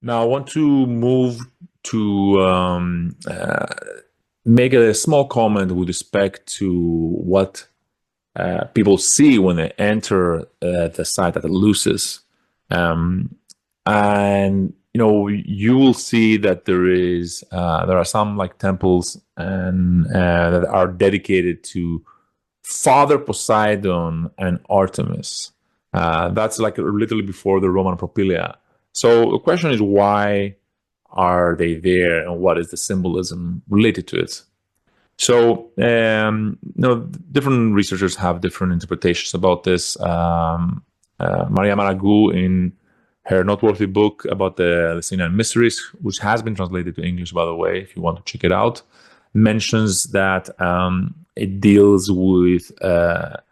Now, I want to move to make a small comment with respect to what people see when they enter the site at Lysios. And you will see that there are some like temples and that are dedicated to Father Poseidon and Artemis. That's like literally before the Roman Propylaea. So the question is, why are they there, and what is the symbolism related to it? So, different researchers have different interpretations about this. Maria Maragou, in her noteworthy book about the Lysian Mysteries, which has been translated to English, by the way, if you want to check it out, mentions that it deals with a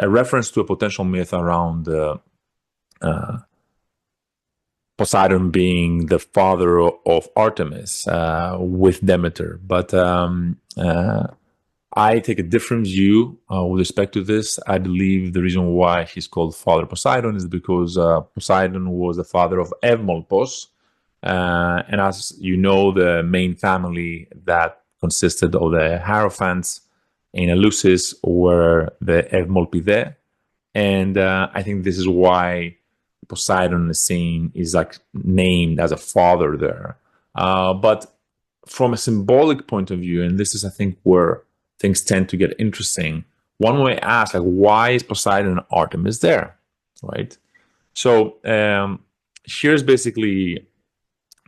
reference to a potential myth around Poseidon being the father of Artemis with Demeter. But I take a different view with respect to this. I believe the reason why he's called Father Poseidon is because Poseidon was the father of Eumolpos. And as you know, the main family that consisted of the Hierophants in Eleusis were the Eumolpidae. And I think this is why Poseidon is like named as a father there. But from a symbolic point of view, and this is, I think, where things tend to get interesting, one may ask, like, why is Poseidon and Artemis there, right? So here's basically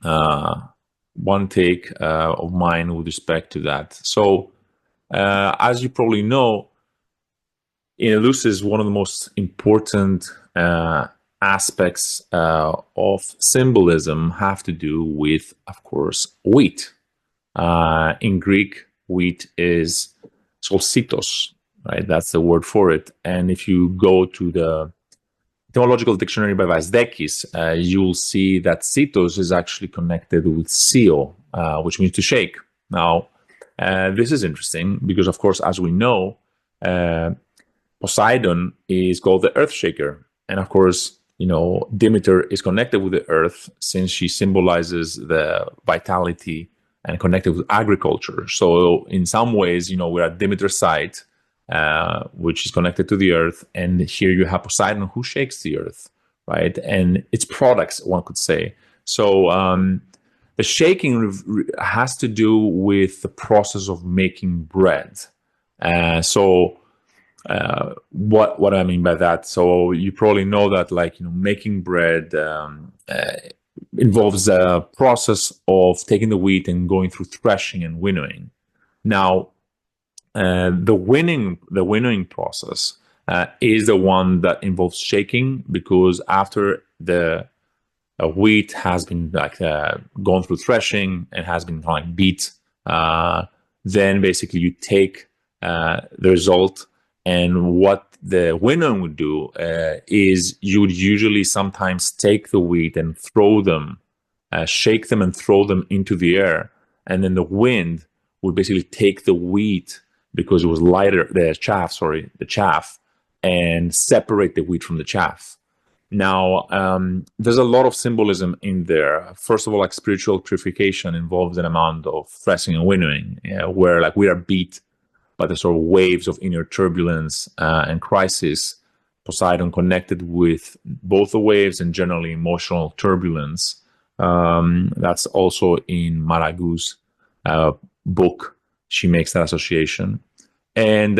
one take of mine with respect to that. So as you probably know, in Eleusis, one of the most important aspects of symbolism have to do with, of course, wheat. In Greek, wheat is solsitos, right? That's the word for it. And if you go to the etymological dictionary by Vazdekis, you'll see that sitos is actually connected with sio, which means to shake. Now, this is interesting because, of course, as we know, Poseidon is called the earth shaker. And of course, Demeter is connected with the earth since she symbolizes the vitality and connected with agriculture. So in some ways, we're at Demeter's site, which is connected to the earth. And here you have Poseidon, who shakes the earth, right? And its products, one could say. So the shaking has to do with the process of making bread. What I mean by that, so you probably know that, making bread involves a process of taking the wheat and going through threshing and winnowing. Now, the winnowing process is the one that involves shaking, because after the wheat has been gone through threshing and has been beat, then basically you take the result. And what the winnow would do is you would usually sometimes take the wheat and throw them, shake them and throw them into the air. And then the wind would basically take the wheat, because it was lighter, the chaff, and separate the wheat from the chaff. Now, there's a lot of symbolism in there. First of all, spiritual purification involves an amount of threshing and winnowing, where we are beat by the sort of waves of inner turbulence and crisis. Poseidon connected with both the waves and generally emotional turbulence. That's also in Maragou's book. She makes that association. And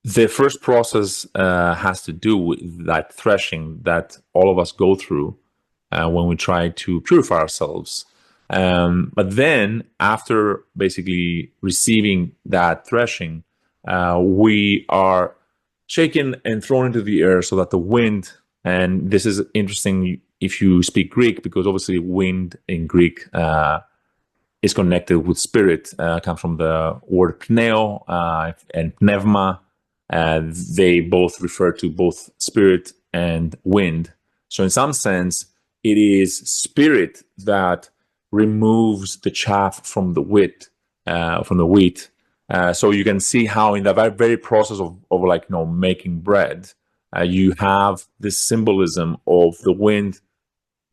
the first process has to do with that threshing that all of us go through when we try to purify ourselves. But then, after basically receiving that threshing, we are shaken and thrown into the air so that the wind, and this is interesting if you speak Greek, because obviously wind in Greek is connected with spirit, comes from the word pneo and pneuma. They both refer to both spirit and wind. So in some sense, it is spirit that removes the chaff from the wheat. So you can see how in the very process of making bread, you have this symbolism of the wind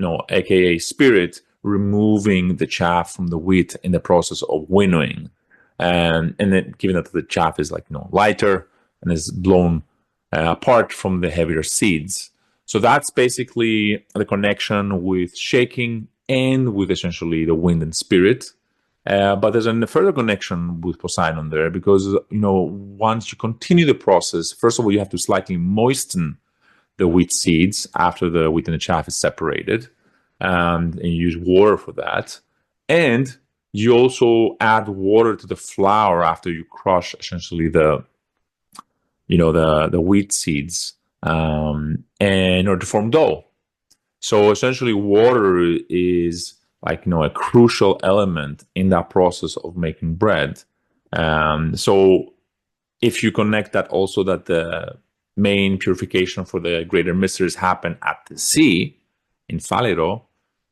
aka spirit, removing the chaff from the wheat in the process of winnowing. And then given that the chaff is lighter and is blown apart from the heavier seeds. So that's basically the connection with shaking and with essentially the wind and spirit. But there's a further connection with Poseidon there, because once you continue the process, first of all, you have to slightly moisten the wheat seeds after the wheat and the chaff is separated, and you use water for that. And you also add water to the flour after you crush essentially the wheat seeds in order to form dough. So essentially, water is a crucial element in that process of making bread. So if you connect that also, that the main purification for the greater mysteries happen at the sea in Phalero,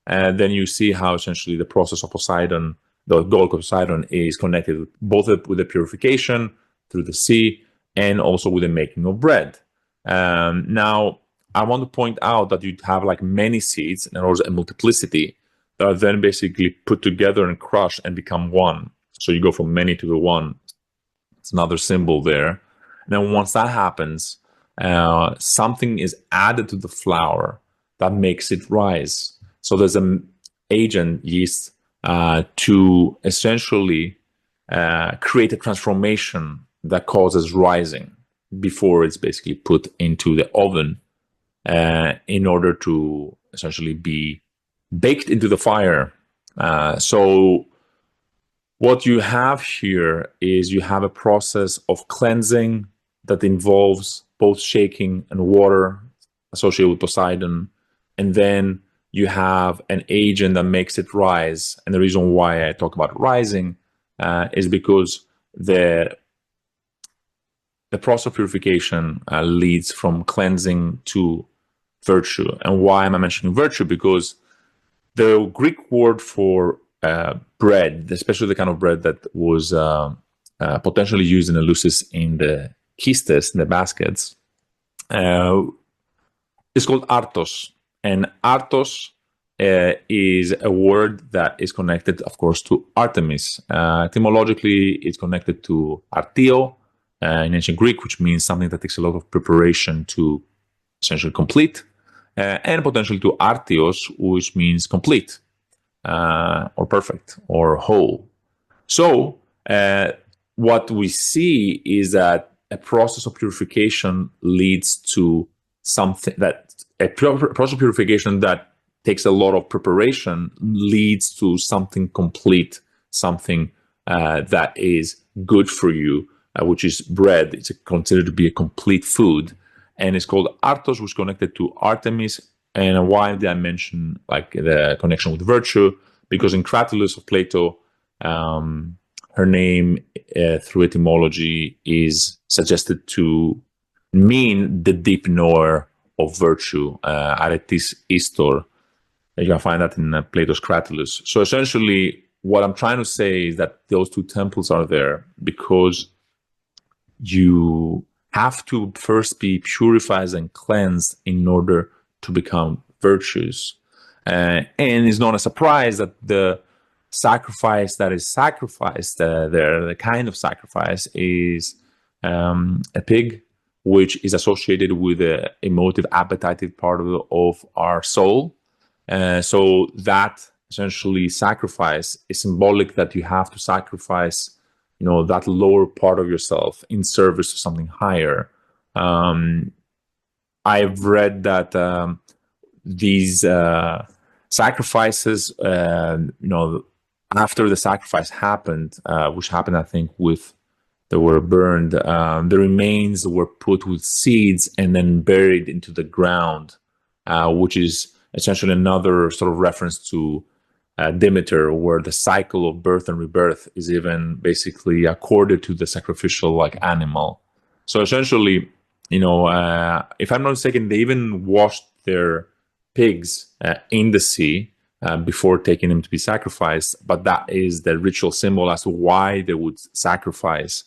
then you see how essentially the process of Poseidon, the goal of Poseidon, is connected both with the purification through the sea and also with the making of bread. Now, I want to point out that you have many seeds and also a multiplicity that are then basically put together and crushed and become one. So you go from many to the one. It's another symbol there. And then once that happens, something is added to the flour that makes it rise. So there's an agent, yeast, to essentially create a transformation that causes rising before it's basically put into the oven in order to essentially be baked into the fire. So what you have here is you have a process of cleansing that involves both shaking and water associated with Poseidon. And then you have an agent that makes it rise. And the reason why I talk about rising is because the process of purification leads from cleansing to virtue. And why am I mentioning virtue? Because the Greek word for bread, especially the kind of bread that was potentially used in Eleusis in the kistes, in the baskets, is called artos. And artos is a word that is connected, of course, to Artemis. Etymologically, it's connected to artio in ancient Greek, which means something that takes a lot of preparation to essentially complete, and potentially to artios, which means complete, or perfect, or whole. So what we see is that a process of purification leads to something that a process of purification that takes a lot of preparation leads to something complete, something that is good for you, which is bread. It's considered to be a complete food, and it's called artos, which is connected to Artemis. And why did I mention the connection with virtue? Because in Cratylus of Plato, her name through etymology is suggested to mean the deep knower of virtue, aretis istor. You can find that in Plato's Cratylus. So essentially, what I'm trying to say is that those two temples are there because you have to first be purified and cleansed in order to become virtuous. And it's not a surprise that the sacrifice that is sacrificed there, the kind of sacrifice, is a pig, which is associated with the emotive, appetitive part of our soul. So that essentially sacrifice is symbolic that you have to sacrifice, that lower part of yourself in service to something higher. I've read that these sacrifices, after the sacrifice happened, which happened, I think, they were burned, the remains were put with seeds and then buried into the ground, which is essentially another sort of reference to Demeter, where the cycle of birth and rebirth is even basically accorded to the sacrificial animal. So essentially, if I'm not mistaken, they even washed their pigs in the sea before taking them to be sacrificed. But that is the ritual symbol as to why they would sacrifice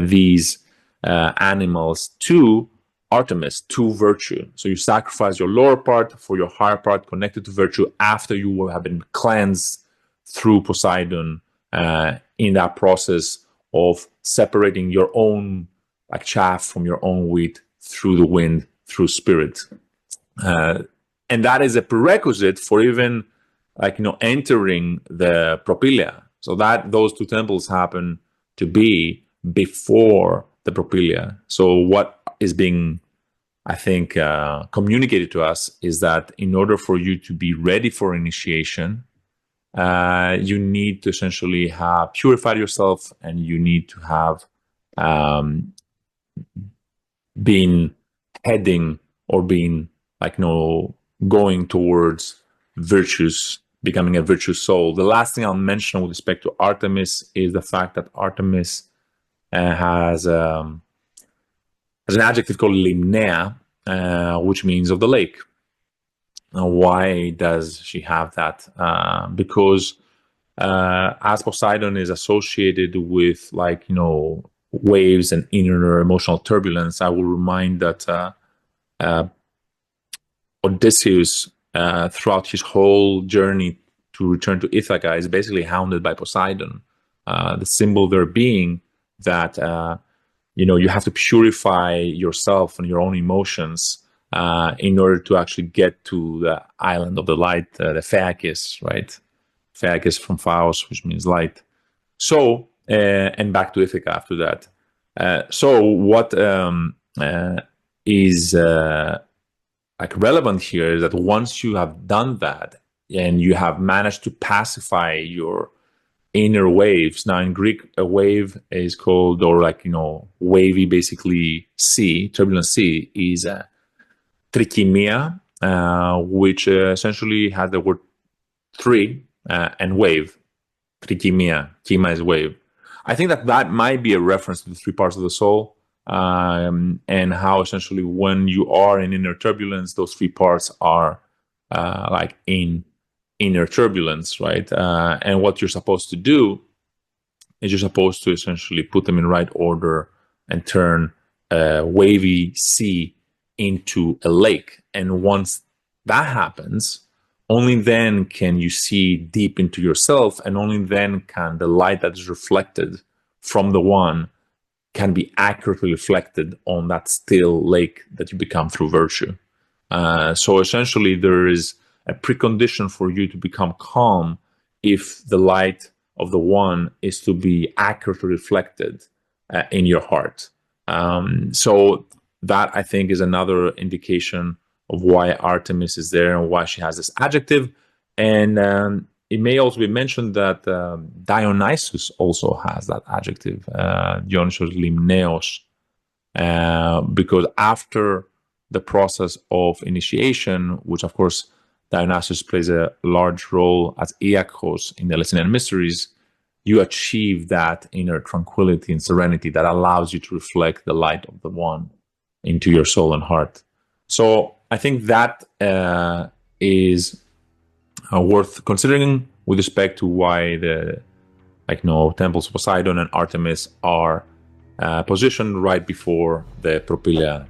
these animals to Artemis to virtue. So you sacrifice your lower part for your higher part connected to virtue after you have been cleansed through Poseidon in that process of separating your own like chaff from your own wheat through the wind, through spirit. And that is a prerequisite for even entering the Propylaea. So that those two temples happen to be before the Propylaea. So what is being, I think, communicated to us is that in order for you to be ready for initiation, you need to essentially have purified yourself, and you need to have been heading or been going towards virtues, becoming a virtuous soul. The last thing I'll mention with respect to Artemis is the fact that Artemis has an adjective called limnea, which means of the lake. Now, why does she have that? Because as Poseidon is associated with waves and inner emotional turbulence, I will remind that Odysseus, throughout his whole journey to return to Ithaca, is basically hounded by Poseidon. The symbol there being that you have to purify yourself and your own emotions in order to actually get to the island of the light, the Phaeakis, right? Phaeakis from Phaos, which means light. So, and back to Ithaca after that. So what is relevant here is that once you have done that and you have managed to pacify your inner waves. Now in Greek, a wave is called, or wavy, basically sea, turbulent sea, is trikimia, which essentially has the word three and wave. Trikimia, kima is wave. I think that might be a reference to the three parts of the soul, and how essentially when you are in inner turbulence, those three parts are in inner turbulence, right? And what you're supposed to do is you're supposed to essentially put them in right order and turn a wavy sea into a lake. And once that happens, only then can you see deep into yourself, and only then can the light that is reflected from the one can be accurately reflected on that still lake that you become through virtue. So essentially there is a precondition for you to become calm if the light of the one is to be accurately reflected in your heart. So that, I think, is another indication of why Artemis is there and why she has this adjective. And it may also be mentioned that Dionysus also has that adjective, Dionysos limneos, because after the process of initiation, which of course Dionysus plays a large role as Iacchos in the Eleusinian Mysteries, you achieve that inner tranquility and serenity that allows you to reflect the light of the one into your soul and heart. So I think that is worth considering with respect to why the temples of Poseidon and Artemis are positioned right before the Propylaea.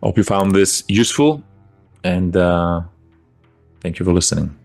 Hope you found this useful, and thank you for listening.